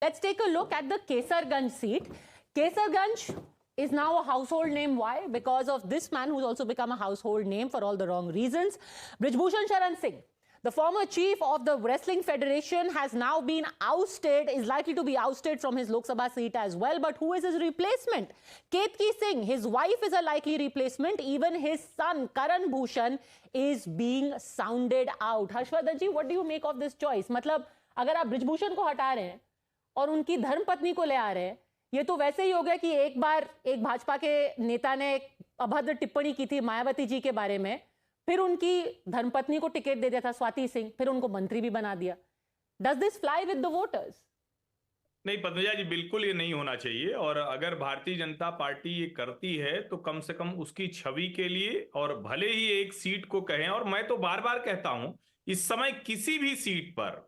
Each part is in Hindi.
Let's take a look at the Kesarganj seat. Kesarganj is now a household name. Why? Because of this man who's also become a household name for all the wrong reasons. Brijbhushan Sharan Singh, the former chief of the Wrestling Federation, has now been ousted, is likely to be ousted from his Lok Sabha seat as well. But who is his replacement? Ketki Singh, his wife, is a likely replacement. Even his son, Karan Bhushan, is being sounded out. Harshvardhan ji, what do you make of this choice? मतलब अगर आप ब्रिजभूषण को हटा रहे हैं और उनकी धर्मपत्नी को ले आ रहे हैं, ये तो वैसे ही हो गया कि एक बार एक भाजपा के नेता ने एक अभद्र टिप्पणी की थी मायावती जी के बारे में, फिर उनकी धर्मपत्नी को टिकट दे दिया था स्वाति सिंह, फिर उनको मंत्री भी बना दिया. Does this fly with the voters? नहीं पद्मजा जी, बिल्कुल ये नहीं होना चाहिए. और अगर भारतीय जनता पार्टी ये करती है तो कम से कम उसकी छवि के लिए, और भले ही एक सीट को कहें, और मैं तो बार बार कहता हूं इस समय किसी भी सीट पर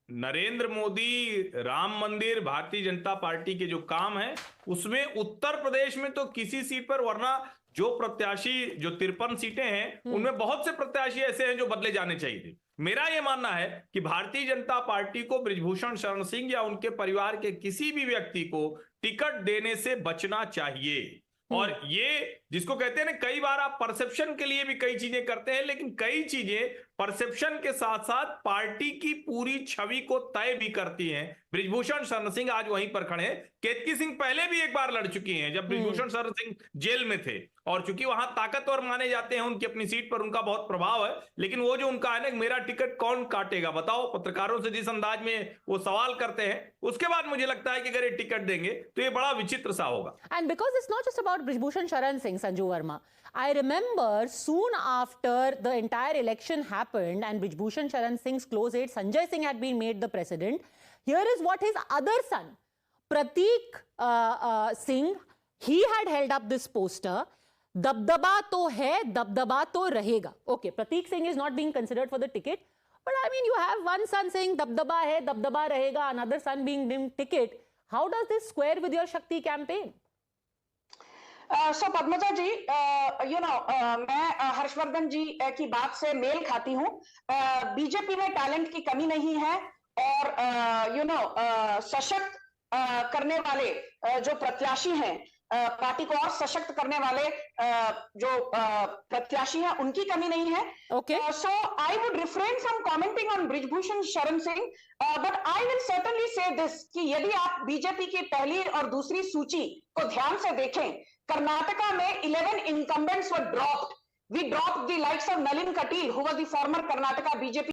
नरेंद्र मोदी, राम मंदिर, भारतीय जनता पार्टी के जो काम है उसमें उत्तर प्रदेश में तो किसी सीट पर, वरना जो प्रत्याशी, जो 53 सीटें हैं उनमें बहुत से प्रत्याशी ऐसे हैं जो बदले जाने चाहिए थे. मेरा यह मानना है कि भारतीय जनता पार्टी को बृजभूषण शरण सिंह या उनके परिवार के किसी भी व्यक्ति को टिकट देने से बचना चाहिए. और ये जिसको कहते हैं ना, कई बार आप परसेप्शन के लिए भी कई चीजें करते हैं, लेकिन कई चीजें परसेप्शन के साथ साथ पार्टी की पूरी छवि को तय भी करती हैं. बृजभूषण शरण सिंह आज वहीं पर खड़े हैं. केतकी सिंह पहले भी एक बार लड़ चुकी हैं जब बृजभूषण शरण सिंह जेल में थे, और चूंकि वहां ताकतवर माने जाते हैं, उनकी अपनी सीट पर उनका बहुत प्रभाव है. लेकिन वो जो उनका है ना, मेरा टिकट कौन काटेगा बताओ, पत्रकारों से जिस अंदाज में वो सवाल करते हैं, उसके बाद मुझे लगता है कि अगर ये टिकट देंगे तो ये बड़ा विचित्र सा होगा. And because it's not just about Brijbhushan Sharan Singh, Sanju Verma. I remember soon after the entire election happened and Brijbhushan Sharan Singh's close aide Sanjay Singh had been made the president. Here is what his other son, Prateek Singh, he had held up this poster. Dabdaba to hai, dabdaba to rahega. Okay, Prateek Singh is not being considered for the ticket. But I mean, you have one son saying dabdaba hai, dabdaba rahega, another son being named ticket. How does this square with your Shakti campaign? सो पद्मजा जी, मैं हर्षवर्धन जी की बात से मेल खाती हूँ. बीजेपी में टैलेंट की कमी नहीं है, और सशक्त करने वाले जो प्रत्याशी हैं, पार्टी को और सशक्त करने वाले जो प्रत्याशी हैं, उनकी कमी नहीं है. Okay. So I would refrain from commenting on Brijbhushan Sharan Singh, but I will certainly say this कि यदि आप बीजेपी की पहली और दूसरी सूची को ध्यान से देखें, कर्नाटका में 11 incumbents were dropped. We dropped the likes of Nalin Katil, who was the former Karnataka BJP